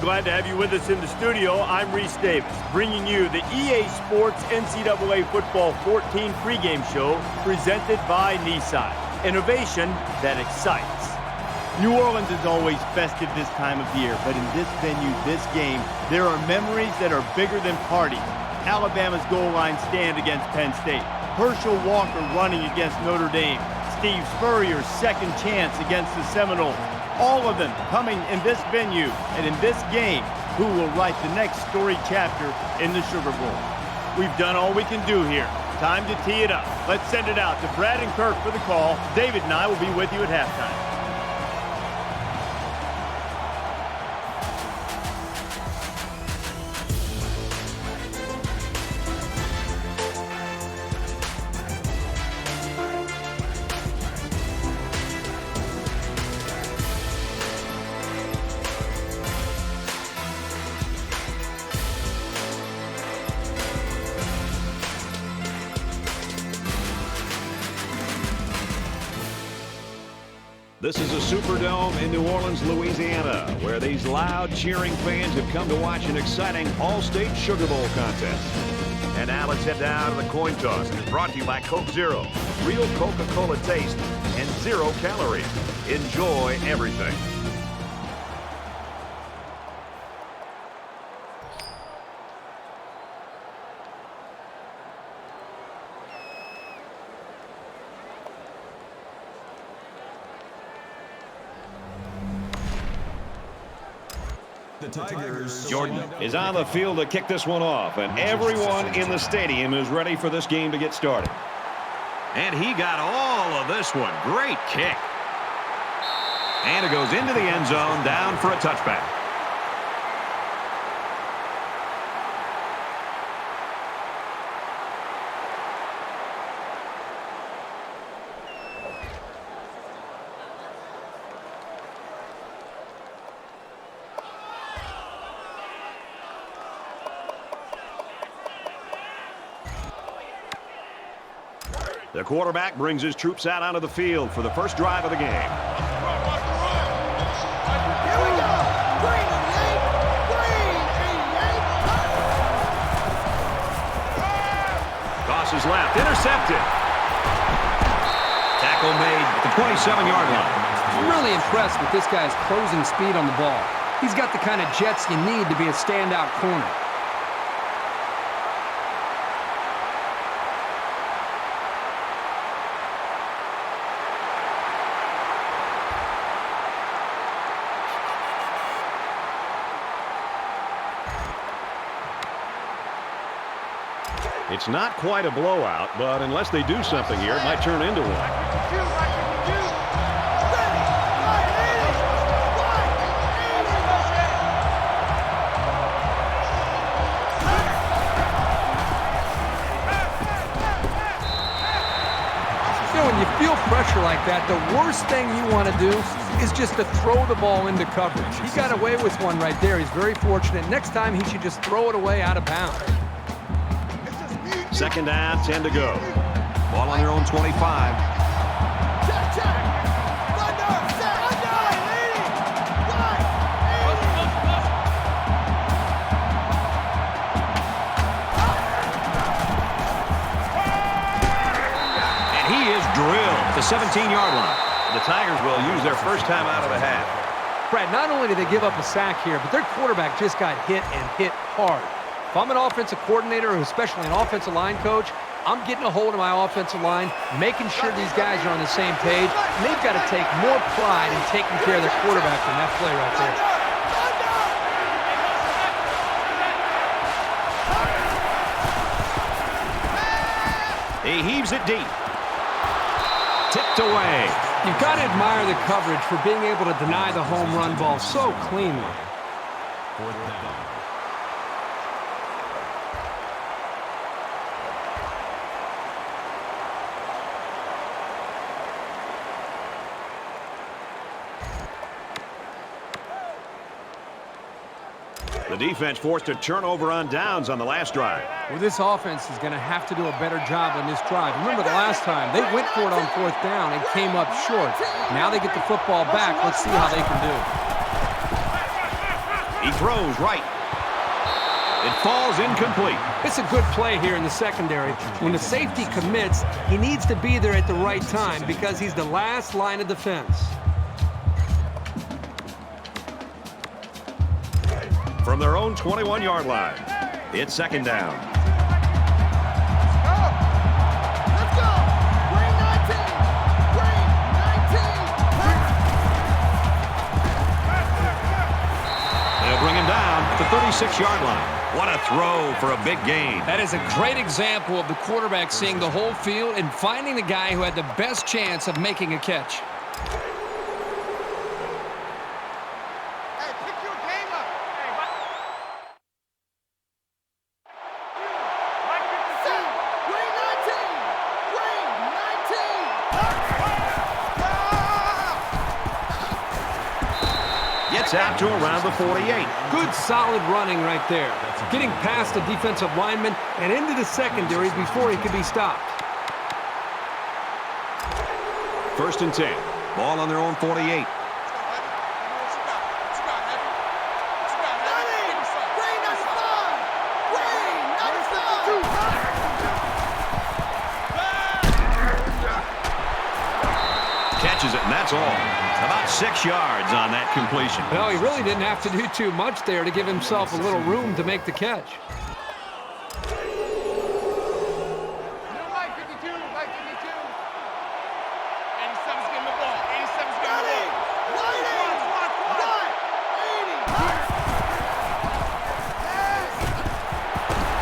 glad to have you with us in the studio. I'm Reese Davis, bringing you the EA Sports NCAA Football 14 pregame show presented by Nissan. Innovation that excites. New Orleans is always festive this time of year, but in this venue, this game, there are memories that are bigger than parties. Alabama's goal line stand against Penn State. Herschel Walker running against Notre Dame. Steve Spurrier's second chance against the Seminoles. All of them coming in this venue and in this game, who will write the next storied chapter in the Sugar Bowl. We've done all we can do here. Time to tee it up. Let's send it out to Brad and Kirk for the call. David and I will be with you at halftime. This is a Superdome in New Orleans, Louisiana, where these loud cheering fans have come to watch an exciting All-State Sugar Bowl contest. And now let's head down to the coin toss. It's brought to you by Coke Zero. Real Coca-Cola taste and 0 calories. Enjoy everything. Jordan is on the field to kick this one off, and everyone in the stadium is ready for this game to get started. And he got all of this one. Great kick. And it goes into the end zone, down for a touchback. The quarterback brings his troops out onto the field for the first drive of the game. Here we go. Green 88. Tosses left. Intercepted. Tackle made at the 27-yard line. I'm really impressed with this guy's closing speed on the ball. He's got the kind of jets you need to be a standout corner. It's not quite a blowout, but unless they do something here, it might turn into one. You know, when you feel pressure like that, the worst thing you want to do is just to throw the ball into coverage. He got away with one right there. He's very fortunate. Next time, he should just throw it away out of bounds. Second down, 10 to go. Ball on their own 25. And he is drilled at the 17-yard line. The Tigers will use their first time out of the half. Brad, not only did they give up a sack here, but their quarterback just got hit and hit hard. If I'm an offensive coordinator, or especially an offensive line coach, I'm getting a hold of my offensive line, making sure these guys are on the same page, and they've got to take more pride in taking care of their quarterback than that play right there. He heaves it deep. Tipped away. You've got to admire the coverage for being able to deny the home run ball so cleanly. Fourth down. The defense forced a turnover on downs on the last drive. Well, this offense is going to have to do a better job on this drive. Remember the last time, they went for it on fourth down and came up short. Now they get the football back. Let's see how they can do. He throws right. It falls incomplete. It's a good play here in the secondary. When the safety commits, he needs to be there at the right time because he's the last line of defense. From their own 21-yard line, it's second down. Let's go! Green 19! Green 19! They'll bring him down at the 36-yard line. What a throw for a big gain. That is a great example of the quarterback seeing the whole field and finding the guy who had the best chance of making a catch. Hey, pick your game up! Hey, what? Set! Green 19! Green 19! Gets out to around the 48. Good solid running right there. Getting past the defensive lineman and into the secondary before he could be stopped. First and 10. Ball on their own 48. Catches it, and that's all. About 6 yards on that completion. Well, he really didn't have to do too much there to give himself a little room to make the catch. Mike 52, Mike 52. 87's getting the ball. 87's getting the ball.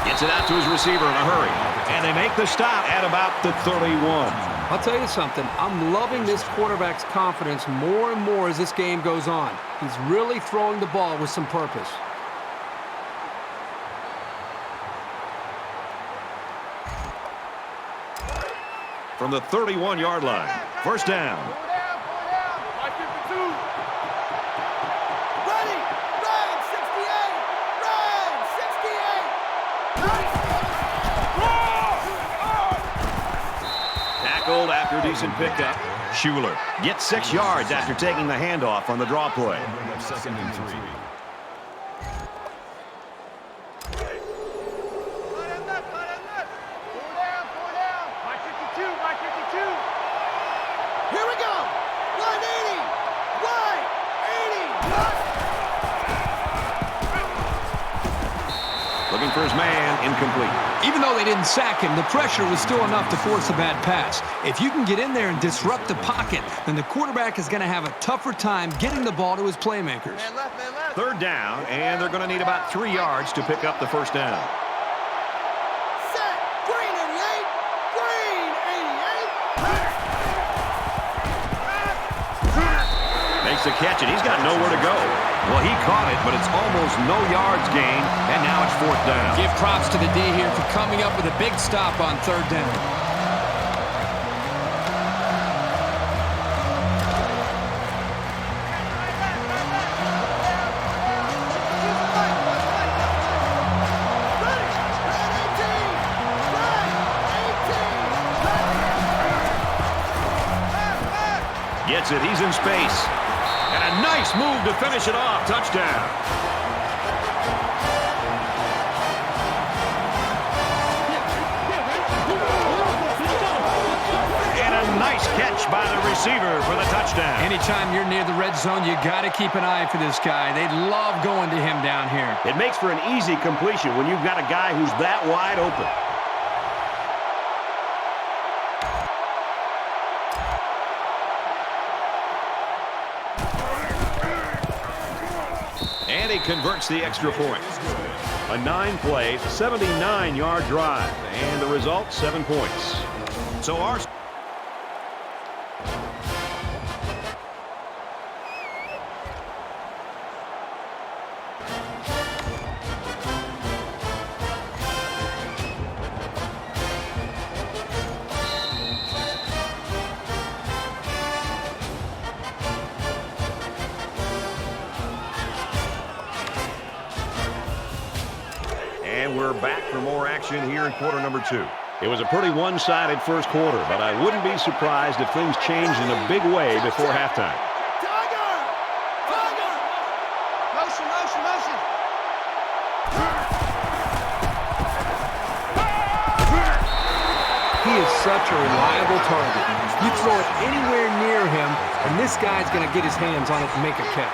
80. Gets it out to his receiver in a hurry. And they make the stop at about the 31. I'll tell you something, I'm loving this quarterback's confidence more and more as this game goes on. He's really throwing the ball with some purpose. From the 31-yard line. First down. Pull down. Mike 52. Ready. Red 68. Red 68. Tackled after a decent pickup. Schuler gets 6 yards after taking the handoff on the draw play. Second and 3. Pull down. Mike 52. Mike 52. Here we go. 180. 180. Looking for his man, incomplete. Even though they didn't sack him, the pressure was still enough to force a bad pass. If you can get in there and disrupt the pocket, then the quarterback is going to have a tougher time getting the ball to his playmakers. Man left, man left. Third down, and they're going to need about 3 yards to pick up the first down. Set. Green 88. Green 88. Makes the catch, and he's got nowhere to go. Well, he caught it, but it's almost no yards gained, and now it's fourth down. Give props to the D here for coming up with a big stop on third down. Gets it, he's in space. And a nice move to finish it off. Touchdown. And a nice catch by the receiver for the touchdown. Anytime you're near the red zone, you got to keep an eye for this guy. They love going to him down here. It makes for an easy completion when you've got a guy who's that wide open. And he converts the extra point. A 9-play, 79-yard drive. And the result, 7 points. So our... And we're back for more action here in quarter number 2. It was a pretty one-sided first quarter, but I wouldn't be surprised if things changed in a big way before halftime. Tiger! Tiger! Motion, motion, motion. He is such a reliable target. You throw it anywhere near him, and this guy's going to get his hands on it and make a catch.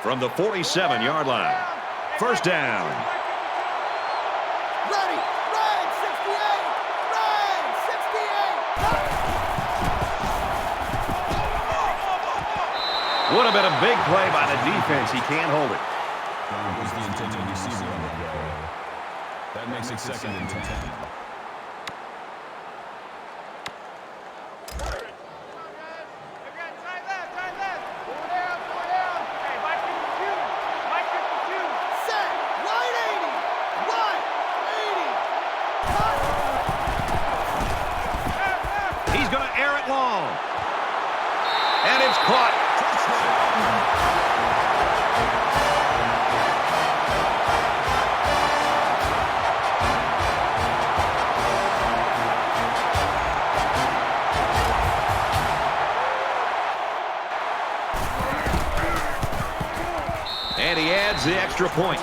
From the 47-yard line. First down. Ready, red 68, red 68. Would have been a big play by the defense. He can't hold it. Was the intended receiver on that play. That makes it 2nd and 10. He's going to air it long. And it's caught. And he adds the extra point.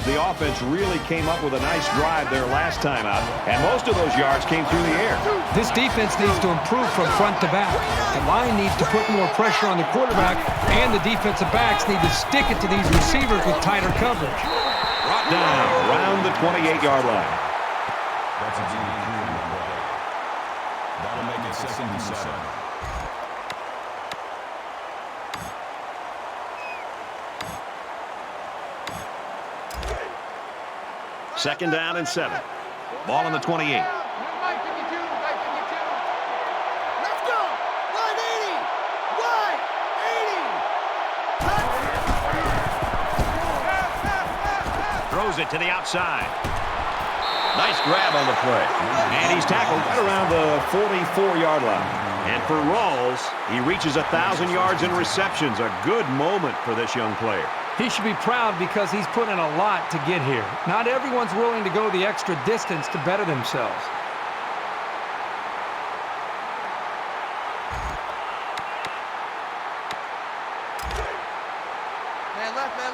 The offense really came up with a nice drive there last time out, and most of those yards came through the air. This defense needs to improve from front to back. The line needs to put more pressure on the quarterback, and the defensive backs need to stick it to these receivers with tighter coverage. Brought down around the 28-yard line. That's a GD on the play. That'll make it 2nd and 7. Second down and 7. Ball on the 28. Let's go! 180! 180! Throws it to the outside. Nice grab on the play. And he's tackled right around the 44-yard line. And for Rawls, he reaches 1,000 yards in receptions. A good moment for this young player. He should be proud because he's put in a lot to get here. Not everyone's willing to go the extra distance to better themselves.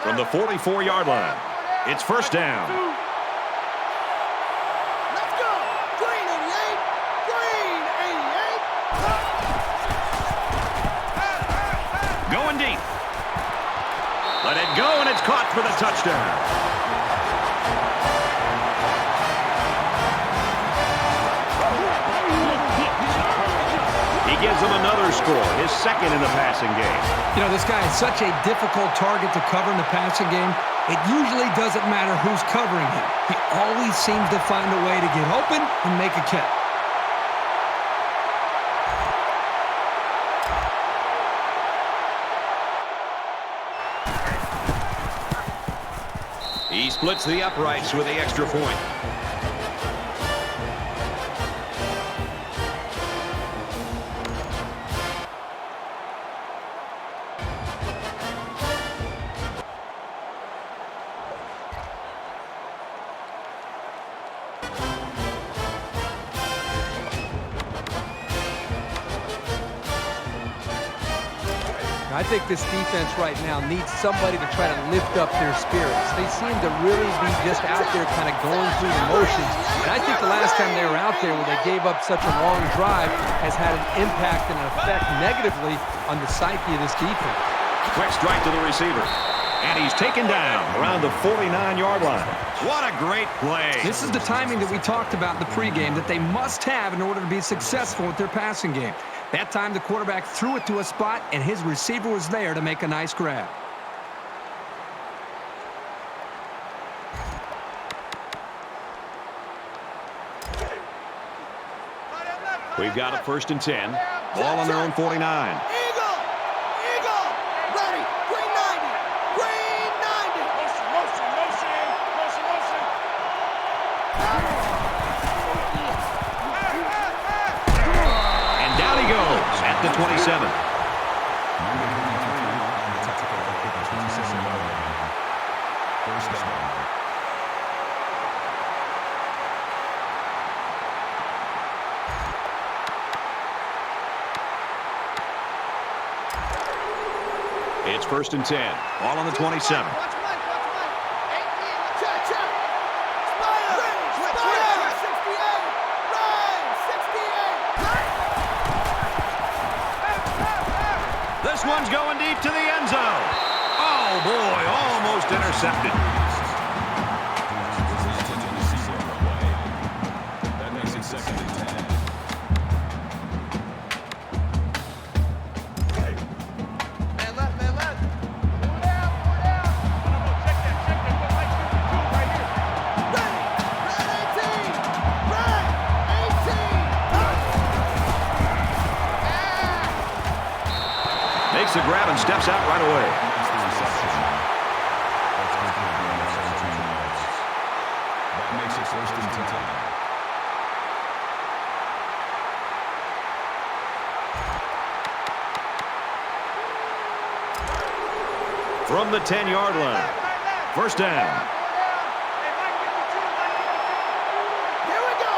From the 44-yard line, it's first down. Let's go! Green 88! Green 88! Going deep. Let it go, and it's caught for the touchdown. He gives them another score, his second in the passing game. You know, this guy is such a difficult target to cover in the passing game. It usually doesn't matter who's covering him. He always seems to find a way to get open and make a catch. He splits the uprights with the extra point. I think this defense right now needs somebody to try to lift up their spirits. They seem to really be just out there kind of going through the motions. And I think the last time they were out there when they gave up such a long drive has had an impact and an effect negatively on the psyche of this defense. Quick strike to the receiver. And he's taken down around the 49-yard line. What a great play. This is the timing that we talked about in the pregame that they must have in order to be successful with their passing game. That time the quarterback threw it to a spot, and his receiver was there to make a nice grab. We've got a 1st and 10. Ball on their own 49. Eagle! Eagle! Ready! Green 90! Green 90! Motion, motion, motion! Motion, motion! And down he goes at the 27. It's 1st and 10. Ball on the 27. Watch right, 18. Check, check. Spider! 68! Right! 68! This one's going deep to the end zone. Oh, boy, almost intercepted. That makes it 2nd and 10. Man left, man left. Four down, four down. Check that, go right 52 right here. Ready! Red 18! Red 18! Makes the grab and steps out right away. That makes it 1st and 10. From the 10-yard line. 1st down. Here we go!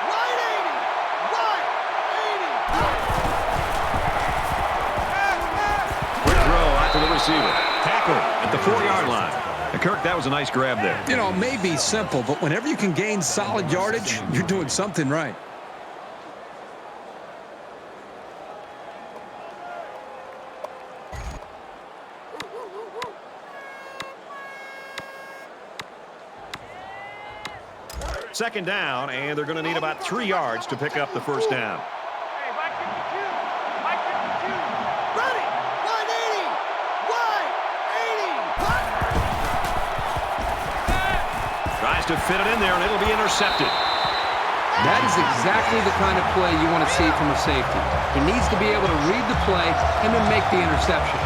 Right 80! Right 80! Quick throw out to the receiver. Tackle at the 4-yard line. Kirk, that was a nice grab there. You know, it may be simple, but whenever you can gain solid yardage, you're doing something right. Second down, and they're going to need about 3 yards to pick up the 1st down. Hey, Mike 52! Mike 52! Ready! 180! Wide! 80! Tries to fit it in there, and it'll be intercepted. That is exactly the kind of play you want to see from a safety. He needs to be able to read the play and then make the interception.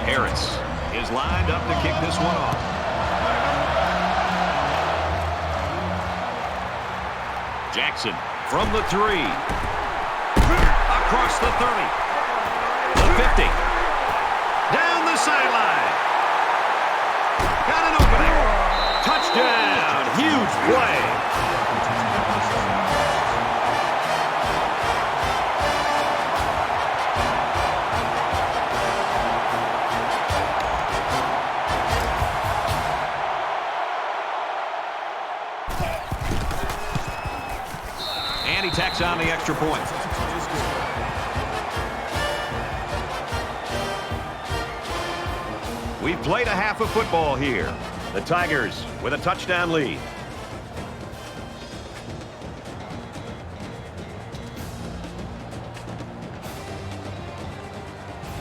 Harris is lined up to kick this one off. Jackson from the 3. Across the 30. The 50. Down the sideline. Got an opening. Touchdown. Huge play. And he tacks on the extra point. We've played a half of football here. The Tigers with a touchdown lead.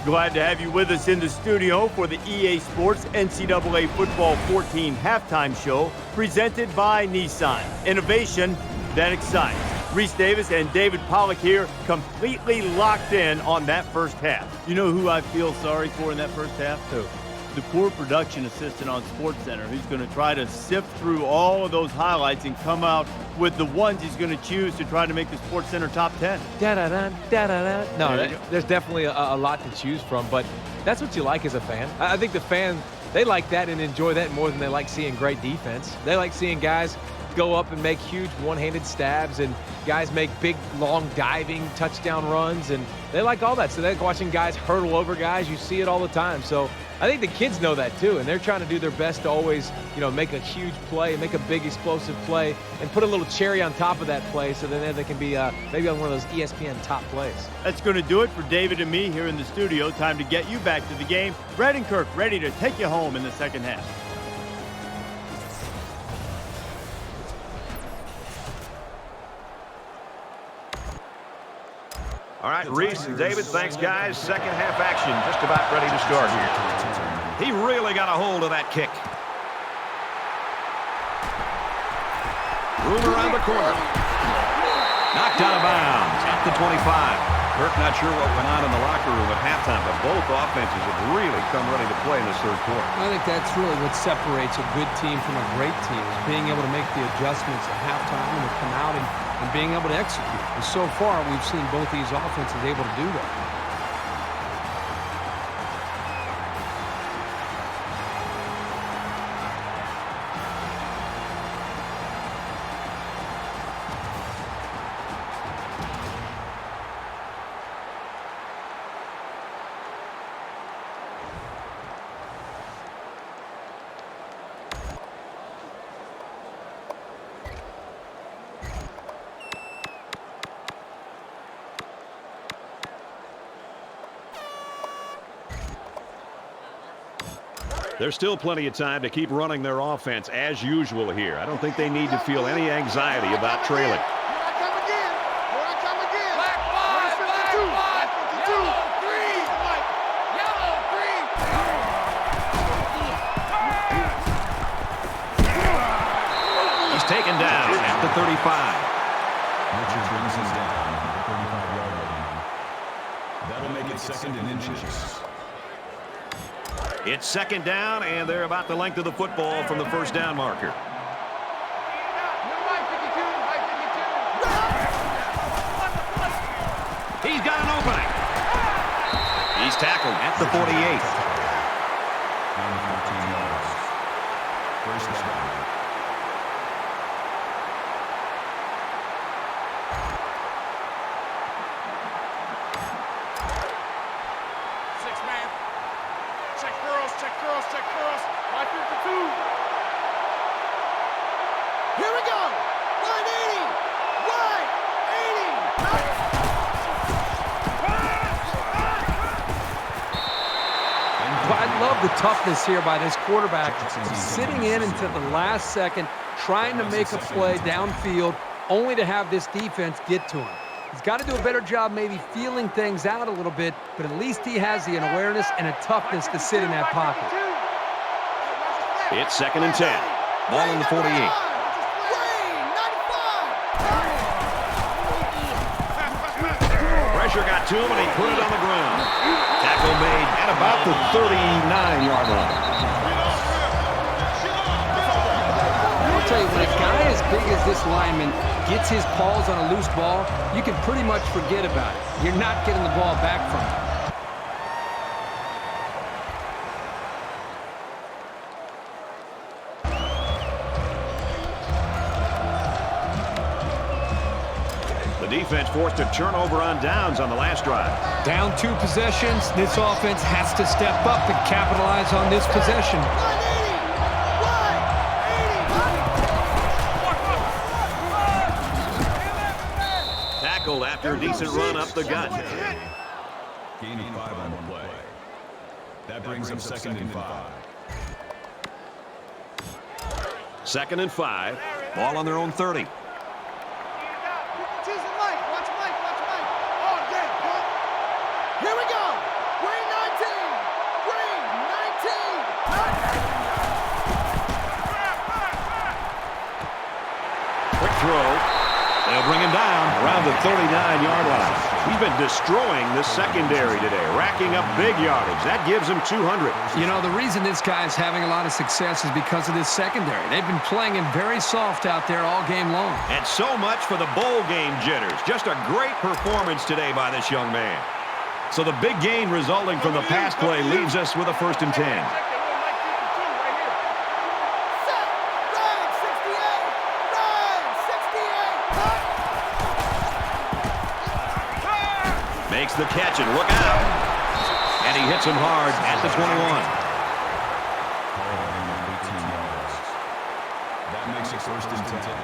Glad to have you with us in the studio for the EA Sports NCAA Football 14 halftime show presented by Nissan. Innovation that excites. Reese Davis and David Pollock here, completely locked in on that first half. You know who I feel sorry for in that first half? Who? The poor production assistant on SportsCenter, who's going to try to sift through all of those highlights and come out with the ones he's going to choose to try to make the SportsCenter top 10. Da-da-da, da-da-da. No, There you go. there's definitely a lot to choose from, but that's what you like as a fan. I think the fan, they like that and enjoy that more than they like seeing great defense. They like seeing guys go up and make huge one-handed stabs and guys make big, long diving touchdown runs, and they like all that. So they like watching guys hurdle over guys. You see it all the time. So I think the kids know that too, and they're trying to do their best to always, make a huge play, make a big explosive play, and put a little cherry on top of that play so then they can be maybe on one of those ESPN top plays. That's going to do it for David and me here in the studio. Time to get you back to the game. Brad and Kirk ready to take you home in the second half. All right, Reese and David, thanks, guys. Second half action just about ready to start here. He really got a hold of that kick. Room around the corner. Knocked out of bounds at the 25. Kirk not sure what went on in the locker room at halftime, but both offenses have really come ready to play in this third quarter. I think that's really what separates a good team from a great team, is being able to make the adjustments at halftime and to come out and being able to execute. And so far, we've seen both these offenses able to do that. There's still plenty of time to keep running their offense as usual here. I don't think they need to feel any anxiety about trailing. He's taken down at the 35. Richard brings us down at the 35-yard line. That'll make it second and inches. It's second down, and they're about the length of the football from the first down marker. He's got an opening. He's tackled at the 48. 15 yards. First down. Here we go. 180. 180. I love the toughness here by this quarterback, sitting in until the last second, trying to make a play downfield, only to have this defense get to him. He's got to do a better job maybe feeling things out a little bit, but at least he has the awareness and a toughness to sit in that pocket. It's second and 10. Ball in the 48. Pressure got to him, and he put it on the ground. Tackle made at about the 39-yard line. I'll tell you, when a guy as big as this lineman gets his paws on a loose ball, you can pretty much forget about it. You're not getting the ball back from him. The defense forced a turnover on downs on the last drive. Down 2 possessions. This offense has to step up and capitalize on this possession. Tackled after a decent run up the gut. Gaining 5 on the play. That brings up second and 5. Second and 5. Ball on their own 30. Here we go. Green 19. Green 19. Quick throw. They'll bring him down around the 39-yard line. He's been destroying the secondary today, racking up big yardage. That gives him 200. You know, the reason this guy is having a lot of success is because of this secondary. They've been playing him very soft out there all game long. And so much for the bowl game jitters. Just a great performance today by this young man. So the big gain resulting from the pass play leaves us with a first and 10. Makes the catch and look out. And he hits him hard at the 21. 18 yards. That makes it first and 10.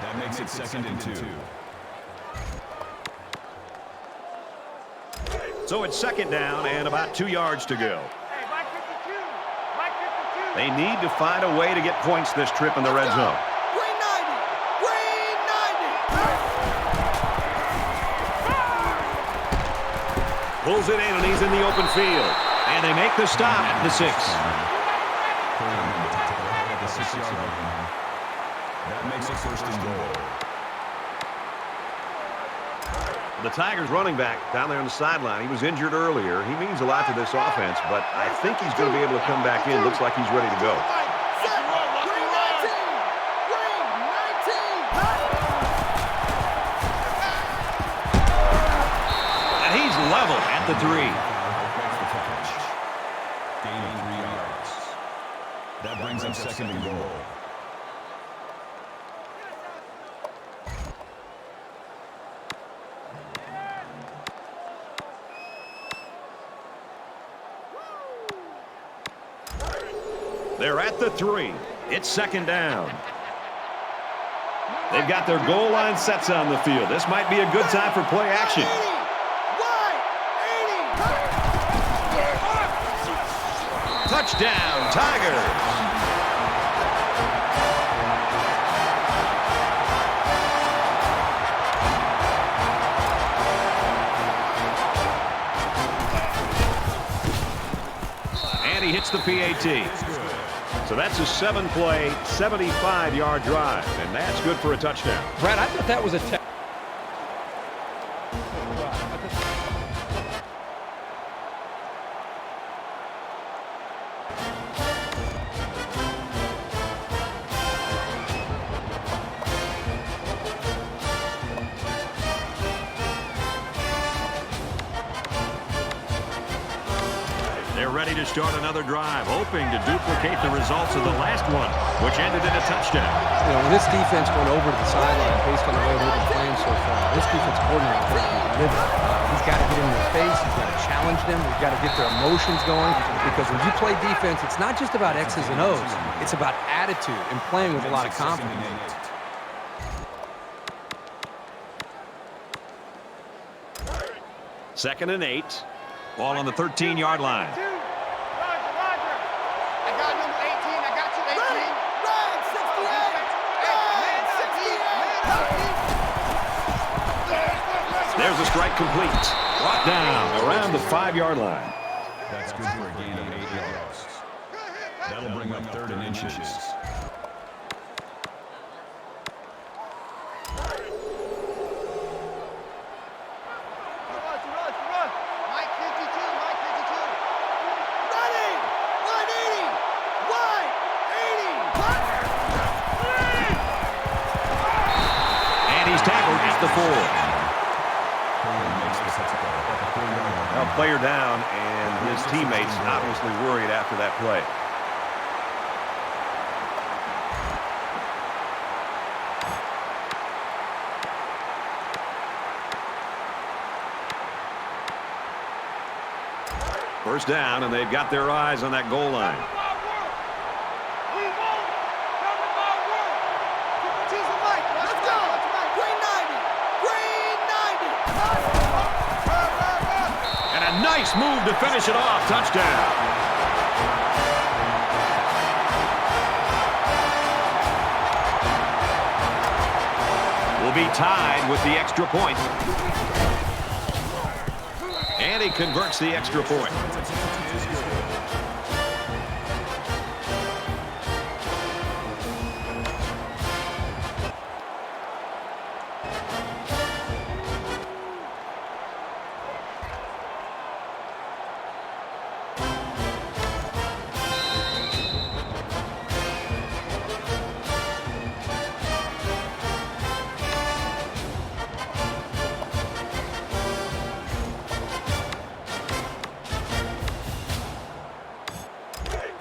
That makes it 2nd and 2. So it's 2nd down and about 2 yards to go. They need to find a way to get points this trip in the red zone. Green 90! Green 90! Pulls it in, and he's in the open field. And they make the stop at the 6. That makes it 1st and goal. The Tigers running back down there on the sideline. He was injured earlier. He means a lot to this offense, but I think he's going to be able to come back in. Looks like he's ready to go. Set! Green 19! Green 19! And he's level at the 3. Gain of 3 yards. That brings up 2nd and goal. They're at the 3. It's 2nd down. They've got their goal line sets on the field. This might be a good time for play action. 80! Wide! 80! Touchdown, Tigers! And he hits the PAT. So that's a 7-play, 75-yard drive, and that's good for a touchdown. Brad, I thought that was a They're ready to start another drive, hoping to duplicate the results of the last one, which ended in a touchdown. You know, when this defense went over to the sideline based on the way they've been playing so far, this defense coordinator is going to be livid. He's got to get in their face. He's got to challenge them. He's got to get their emotions going, because when you play defense, it's not just about X's and O's. It's about attitude and playing with a lot of confidence. 2nd and 8. Ball on the 13-yard line. I got number 18. I got you, 18. Red 68! Red 68! There's a strike complete. Brought down around the 5-yard line. That's good for a gain of 8 yards. That'll bring up 3rd and inches. Well, player down, and his teammates obviously worried after that play. First down, and they've got their eyes on that goal line. Nice move to finish it off. Touchdown. Will be tied with the extra point. And he converts the extra point.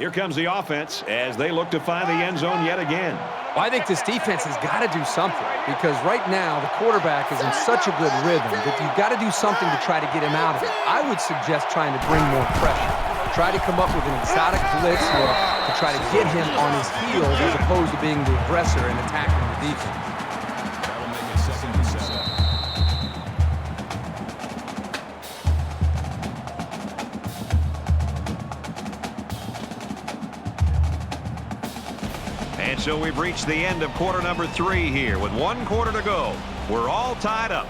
Here comes the offense as they look to find the end zone yet again. Well, I think this defense has got to do something, because right now the quarterback is in such a good rhythm that you've got to do something to try to get him out of it. I would suggest trying to bring more pressure. Try to come up with an exotic blitz look to try to get him on his heels as opposed to being the aggressor and attacking the defense. So we've reached the end of quarter number 3 here with 1 quarter to go. We're all tied up.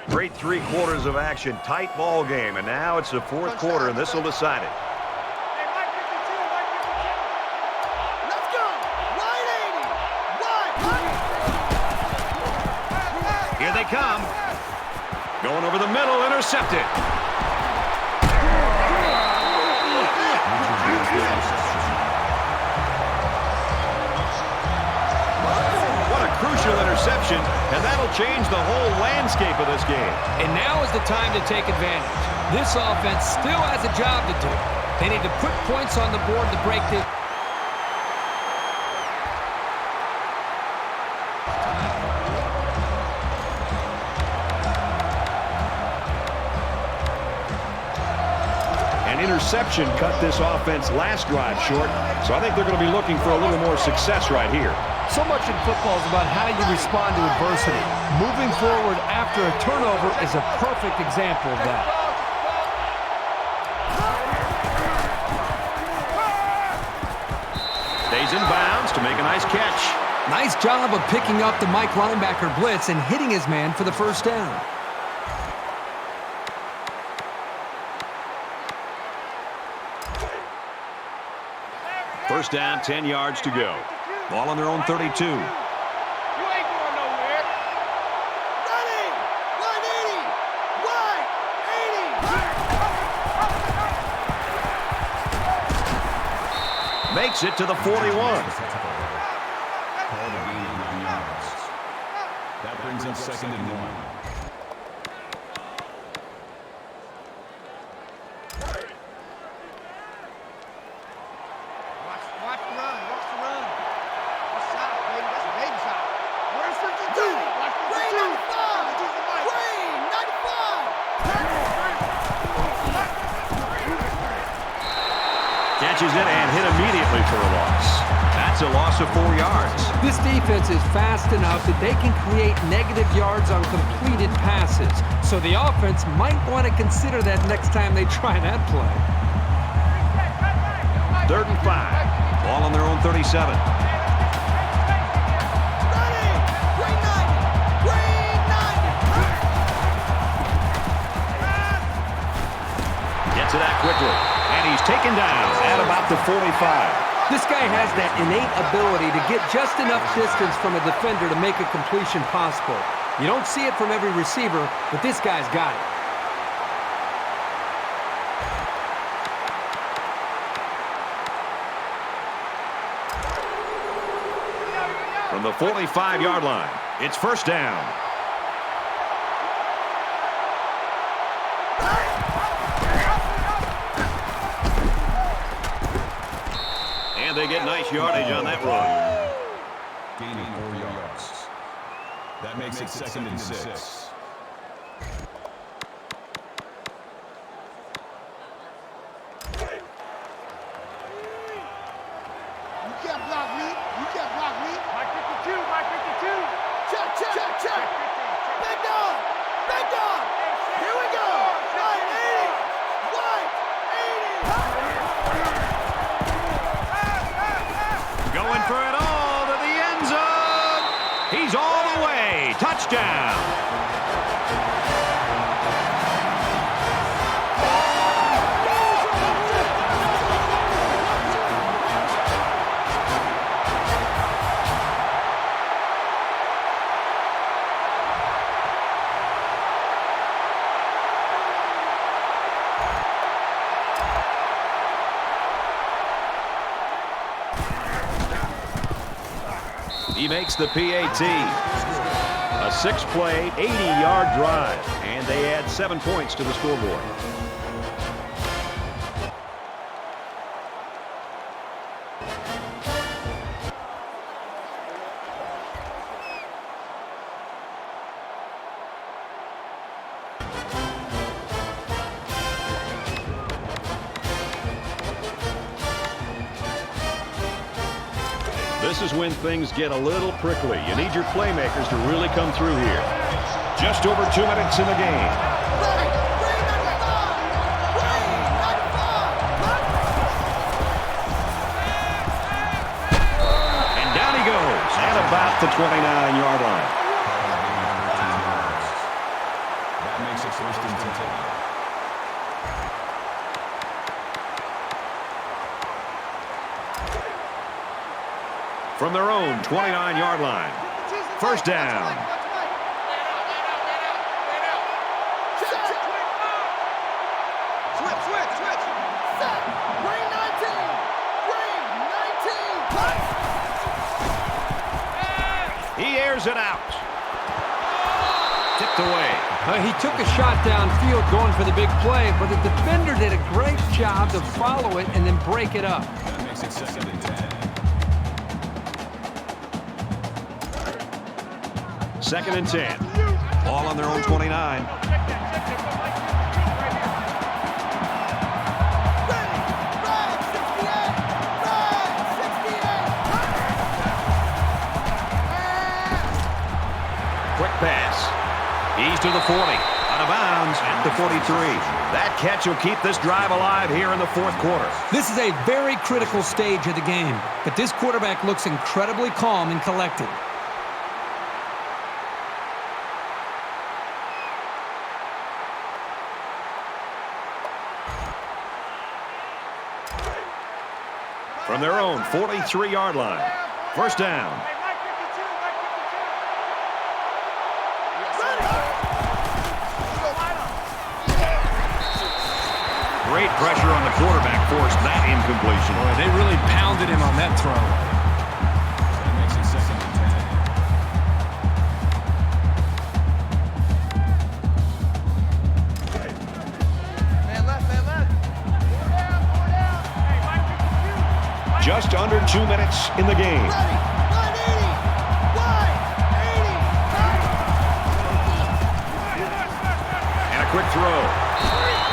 Great 3 quarters of action, tight ball game, and now it's the 4th quarter, and this will decide it. Let's go! Wide 80! Wide! Here they come. Going over the middle, intercepted. What a crucial interception, and that'll change the whole landscape of this game. And now is the time to take advantage. This offense still has a job to do. They need to put points on the board to break this. An interception cut this offense last drive short, so I think they're going to be looking for a little more success right here. So much in football is about how you respond to adversity. Moving forward after a turnover is a perfect example of that. Stays in bounds to make a nice catch. Nice job of picking up the Mike linebacker blitz and hitting his man for the first down. First down, 10 yards to go. Ball on their own 32. You ain't going nowhere. Ready! 180! Wide! 80! Makes it to the 41. That brings up 2nd and 1. Watch the run. Watch the run. That's a shot, baby. That's a baby shot. Where's 52? Watch 52. Green 95. Green 95. Catches it and hit immediately for a loss. That's a loss of 4 yards. This defense is fast enough that they can create negative yards on completed passes. So the offense might want to consider that next time they try that play. 3rd and 5. Ball on their own 37. Ready! Green 90. Green 90. Gets it out quickly. And he's taken down at about the 45. This guy has that innate ability to get just enough distance from a defender to make a completion possible. You don't see it from every receiver, but this guy's got it. From the 45-yard line, it's first down. And they get nice yardage on that run. Gaining 4 yards. That makes it 2nd and 6. You can't block me. You can't block me. Mike 52. Mike 52. Check, check, check, check. Big dog. Big dog. Here we go. Wide 80. Wide 80. Going for it all to the end zone. He's all the way. Touchdown. He makes the PAT. A 6-play, 80-yard drive, and they add 7 points to the scoreboard. this is when things get a little prickly. You need your playmakers to really come through here. Just over 2 minutes in the game. And down he goes at about the 29-yard line. That makes it first and 10. From their own 29-yard line. First down. Switch. Set. Green 19. Green 19. He airs it out. Tipped away. He took a shot downfield going for the big play, but the defender did a great job to follow it and then break it up. That makes it second and 10. Second and 10. Ball on their own 29. Quick pass. He's to the 40. Out of bounds at the 43. That catch will keep this drive alive here in the fourth quarter. This is a very critical stage of the game, but this quarterback looks incredibly calm and collected. From their own 43-yard line. First down. Great pressure on the quarterback forced that incompletion. Boy, they really pounded him on that throw. That makes it second and 10. Just under 2 minutes in the game. And a quick throw.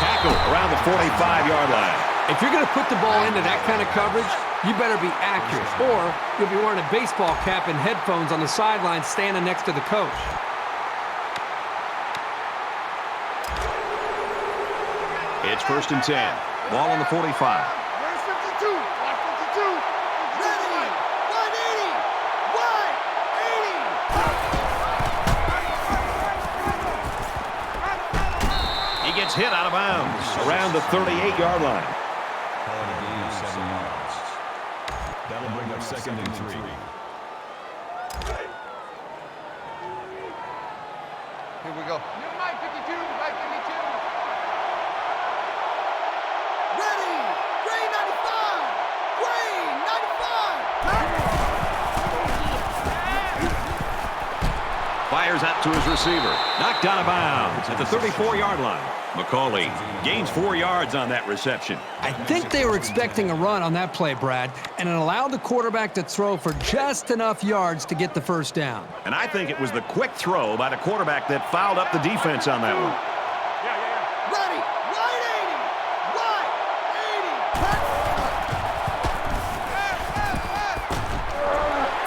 Tackle around the 45-yard line. If you're going to put the ball into that kind of coverage, you better be accurate, or you'll be wearing a baseball cap and headphones on the sideline standing next to the coach. It's first and 10. Ball on the 45. He gets hit out of bounds around the 38-yard line. Call it a gain of 7 yards. That'll bring up second and 3. Here we go. Mike 52. Ready. Green 95. Green 95. Fires out to his receiver. Knocked out of bounds at the 34-yard line. McCauley gains 4 yards on that reception. I think they were expecting a run on that play, Brad, and it allowed the quarterback to throw for just enough yards to get the first down. And I think it was the quick throw by the quarterback that fouled up the defense on that one. Ready. Right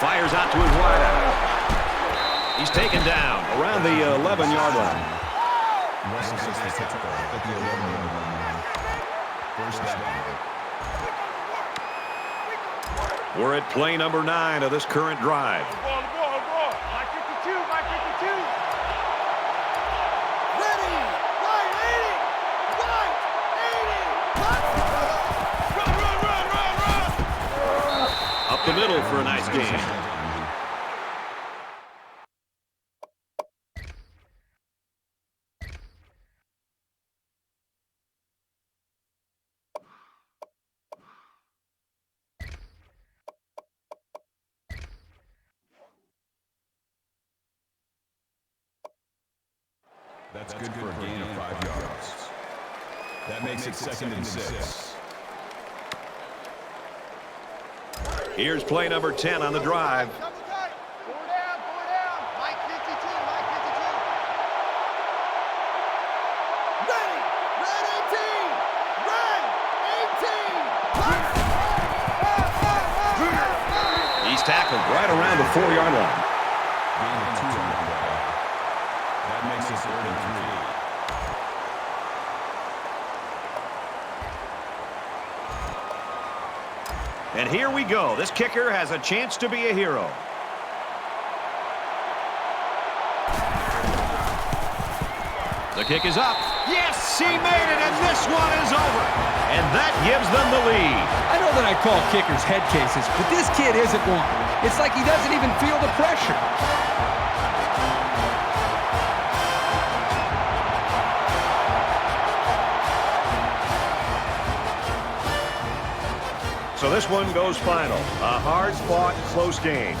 80. Fires out to his wideout. He's taken down around the 11-yard line. Russell takes the tackle at the 11-yard line. First down. We're at play number 9 of this current drive. Mike 52. Ready. Right 80. Up the middle for a nice gain. That's good for a gain of 5 yards. That makes it second and 6. Here's play number 10 on the drive. Four down. Mike 52. Ready. Red 18. tackled right around the 4-yard line. Gain of 2 on the play. That makes it 3rd and 3. And here we go. This kicker has a chance to be a hero. The kick is up. Yes, he made it, and this one is over. And that gives them the lead. I know that I call kickers head cases, but this kid isn't one. It's like he doesn't even feel the pressure. So this one goes final. A hard-fought, close game.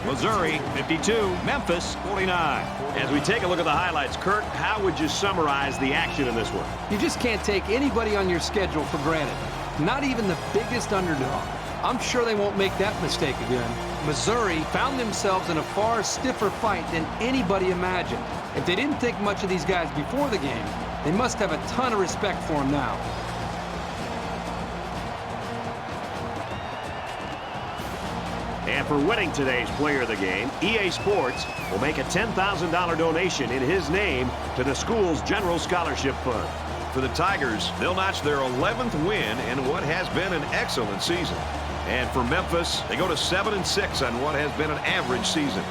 Missouri, 52. Memphis, 49. As we take a look at the highlights, Kirk, how would you summarize the action in this one? You just can't take anybody on your schedule for granted. Not even the biggest underdog. I'm sure they won't make that mistake again. Missouri found themselves in a far stiffer fight than anybody imagined. If they didn't think much of these guys before the game, they must have a ton of respect for them now. And for winning today's Player of the Game, EA Sports will make a $10,000 donation in his name to the school's General Scholarship Fund. For the Tigers, they'll notch their 11th win in what has been an excellent season. And for Memphis, they go to 7-6 on what has been an average season.